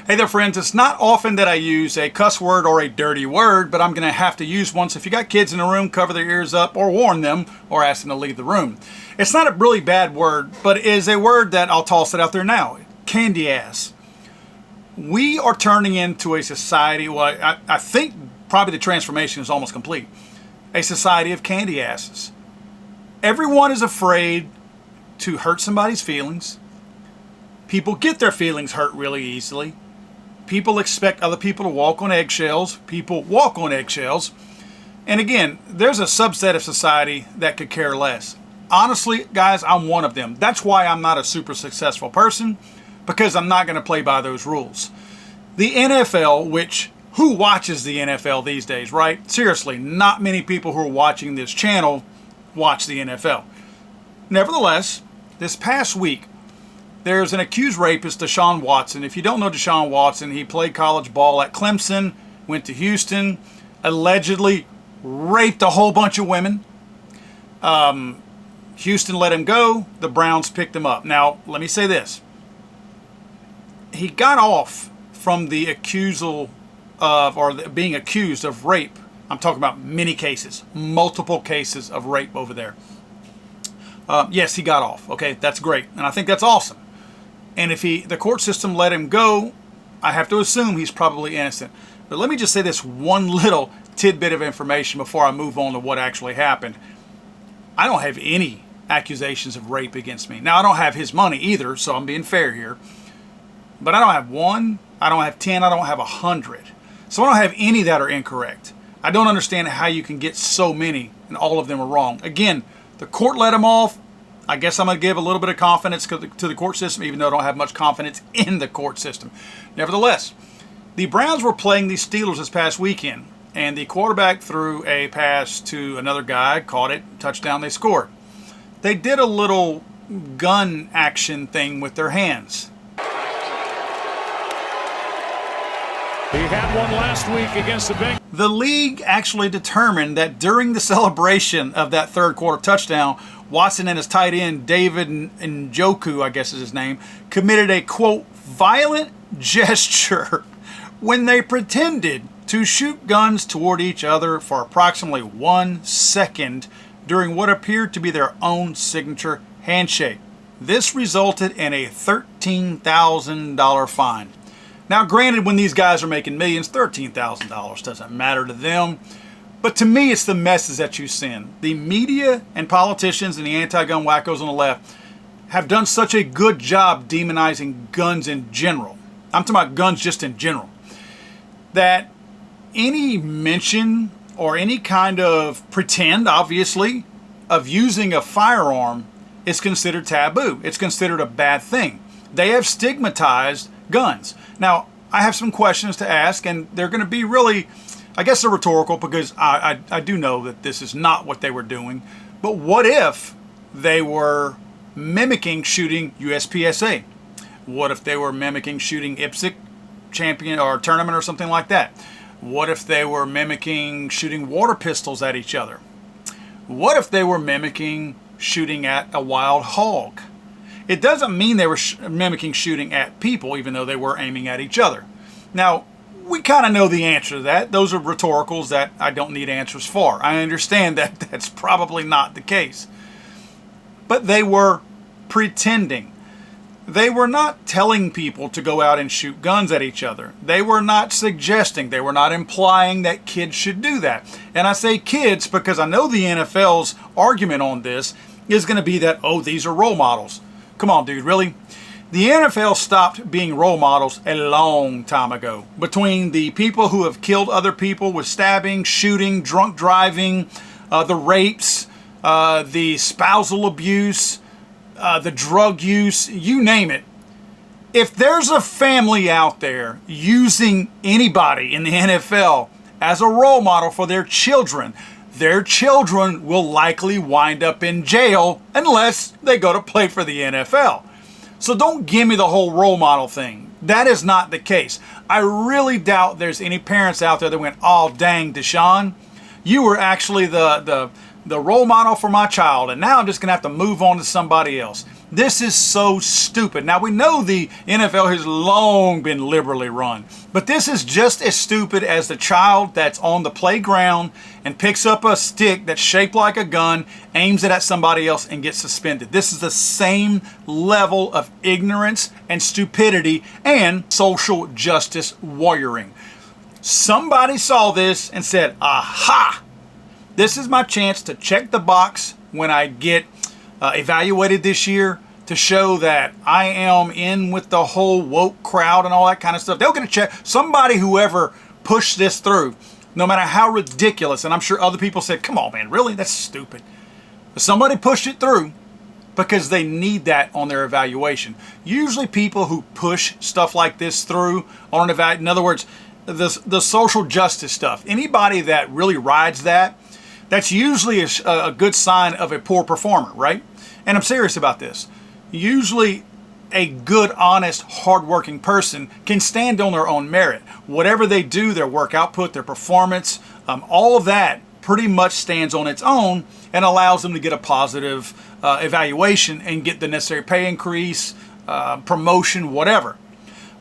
Hey there friends, it's not often that I use a cuss word or a dirty word, but I'm going to have to use one. So if you got kids in the room, cover their ears up or warn them or ask them to leave the room. It's not a really bad word, but it is a word that I'll toss it out there now. Candy ass. We are turning into a society, well, I think probably the transformation is almost complete. A society of candy asses. Everyone is afraid to hurt somebody's feelings. People get their feelings hurt really easily. People expect other people to walk on eggshells. People walk on eggshells. And again, there's a subset of society that could care less. Honestly, guys, I'm one of them. That's why I'm not a super successful person, because I'm not going to play by those rules. The NFL, which, who watches the NFL these days, right? Seriously, not many people who are watching this channel watch the NFL. Nevertheless, this past week, there's an accused rapist, DeShaun Watson. If you don't know DeShaun Watson, he played college ball at Clemson, went to Houston, allegedly raped a whole bunch of women. Houston let him go. The Browns picked him up. Now, let me say this. He got off from the accusal of, or being accused of rape. I'm talking about many cases, multiple cases of rape over there. Yes, he got off. Okay, that's great. And I think that's awesome. And if the court system let him go, I have to assume he's probably innocent. But let me just say this one little tidbit of information before I move on to what actually happened. I don't have any accusations of rape against me. Now, I don't have his money either, so I'm being fair here. But I don't have 1, I don't have 10, I don't have 100. So I don't have any that are incorrect. I don't understand how you can get so many and all of them are wrong. Again, the court let him off. I guess I'm going to give a little bit of confidence to the court system, even though I don't have much confidence in the court system. Nevertheless, the Browns were playing the Steelers this past weekend, and the quarterback threw a pass to another guy, caught it, touchdown, they scored. They did a little gun action thing with their hands. He had one last week against the Bengals. The league actually determined that during the celebration of that third quarter touchdown, Watson and his tight end, David Njoku, I guess is his name, committed a, quote, violent gesture when they pretended to shoot guns toward each other for approximately 1 second during what appeared to be their own signature handshake. This resulted in a $13,000 fine. Now, granted, when these guys are making millions, $13,000 doesn't matter to them. But to me, it's the message that you send. The media and politicians and the anti-gun wackos on the left have done such a good job demonizing guns in general. I'm talking about guns just in general. That any mention or any kind of pretend, obviously, of using a firearm is considered taboo. It's considered a bad thing. They have stigmatized guns. Now, I have some questions to ask, and they're going to be really, I guess they're rhetorical, because I do know that this is not what they were doing. But what if they were mimicking shooting USPSA? What if they were mimicking shooting IPSC champion or tournament or something like that? What if they were mimicking shooting water pistols at each other? What if they were mimicking shooting at a wild hog? It doesn't mean they were mimicking shooting at people, even though they were aiming at each other. Now, we kind of know the answer to that. Those are rhetoricals that I don't need answers for. I understand that that's probably not the case. But they were pretending. They were not telling people to go out and shoot guns at each other. They were not suggesting, they were not implying that kids should do that. And I say kids because I know the NFL's argument on this is going to be that, oh, these are role models. Come on, dude, really? The NFL stopped being role models a long time ago. Between the people who have killed other people with stabbing, shooting, drunk driving, the rapes, the spousal abuse, the drug use, you name it. If there's a family out there using anybody in the NFL as a role model for their children will likely wind up in jail unless they go to play for the NFL. So don't give me the whole role model thing. That is not the case. I really doubt there's any parents out there that went, oh, dang, DeShaun, you were actually the role model for my child, and now I'm just going to have to move on to somebody else. This is so stupid. Now, we know the NFL has long been liberally run, but this is just as stupid as the child that's on the playground and picks up a stick that's shaped like a gun, aims it at somebody else, and gets suspended. This is the same level of ignorance and stupidity and social justice warrioring. Somebody saw this and said, aha, this is my chance to check the box when I get evaluated this year, to show that I am in with the whole woke crowd and all that kind of stuff. They're going to check somebody, whoever pushed this through, no matter how ridiculous. And I'm sure other people said, come on, man, really? That's stupid. But somebody pushed it through because they need that on their evaluation. Usually people who push stuff like this through on an evaluation, in other words, the social justice stuff, anybody that really rides that, that's usually a good sign of a poor performer, right? And I'm serious about this. Usually a good, honest, hardworking person can stand on their own merit. Whatever they do, their work output, their performance, all of that pretty much stands on its own and allows them to get a positive evaluation and get the necessary pay increase, promotion, whatever.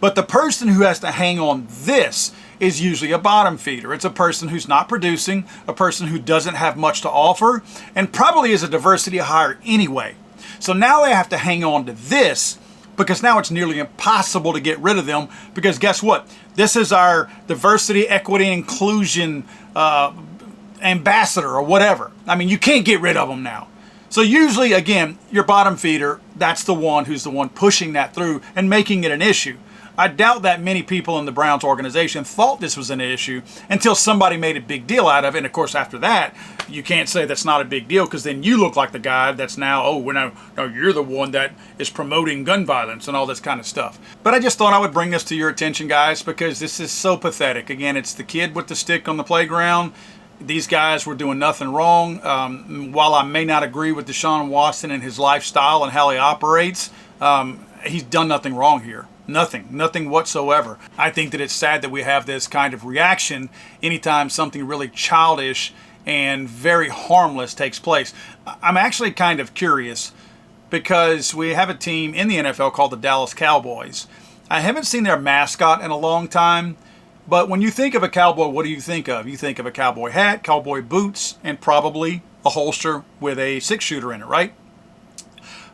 But the person who has to hang on this is usually a bottom feeder. It's a person who's not producing, a person who doesn't have much to offer, and probably is a diversity hire anyway. So now they have to hang on to this because now it's nearly impossible to get rid of them, because guess what? This is our diversity, equity, inclusion ambassador or whatever. I mean, you can't get rid of them now. So usually, again, your bottom feeder, that's the one who's the one pushing that through and making it an issue. I doubt that many people in the Browns organization thought this was an issue until somebody made a big deal out of it. And of course, after that, you can't say that's not a big deal, because then you look like the guy that's now, oh, no, you're the one that is promoting gun violence and all this kind of stuff. But I just thought I would bring this to your attention, guys, because this is so pathetic. Again, it's the kid with the stick on the playground. These guys were doing nothing wrong. While I may not agree with DeShaun Watson and his lifestyle and how he operates, he's done nothing wrong here. Nothing whatsoever. I think that it's sad that we have this kind of reaction anytime something really childish and very harmless takes place. I'm actually kind of curious, because we have a team in the NFL called the Dallas Cowboys. I haven't seen their mascot in a long time, but when you think of a cowboy, what do you think of? You think of a cowboy hat, cowboy boots, and probably a holster with a 6-shooter in it, right?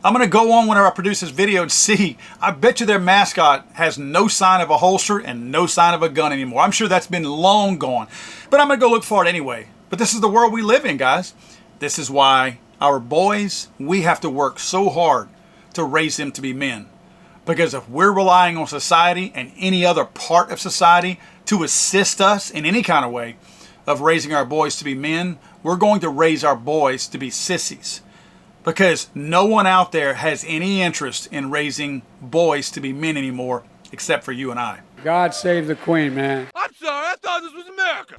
I'm going to go on whenever I produce this video and see. I bet you their mascot has no sign of a holster and no sign of a gun anymore. I'm sure that's been long gone. But I'm going to go look for it anyway. But this is the world we live in, guys. This is why our boys, we have to work so hard to raise them to be men. Because if we're relying on society and any other part of society to assist us in any kind of way of raising our boys to be men, we're going to raise our boys to be sissies. Because no one out there has any interest in raising boys to be men anymore, except for you and I. God save the Queen, man. I'm sorry, I thought this was America.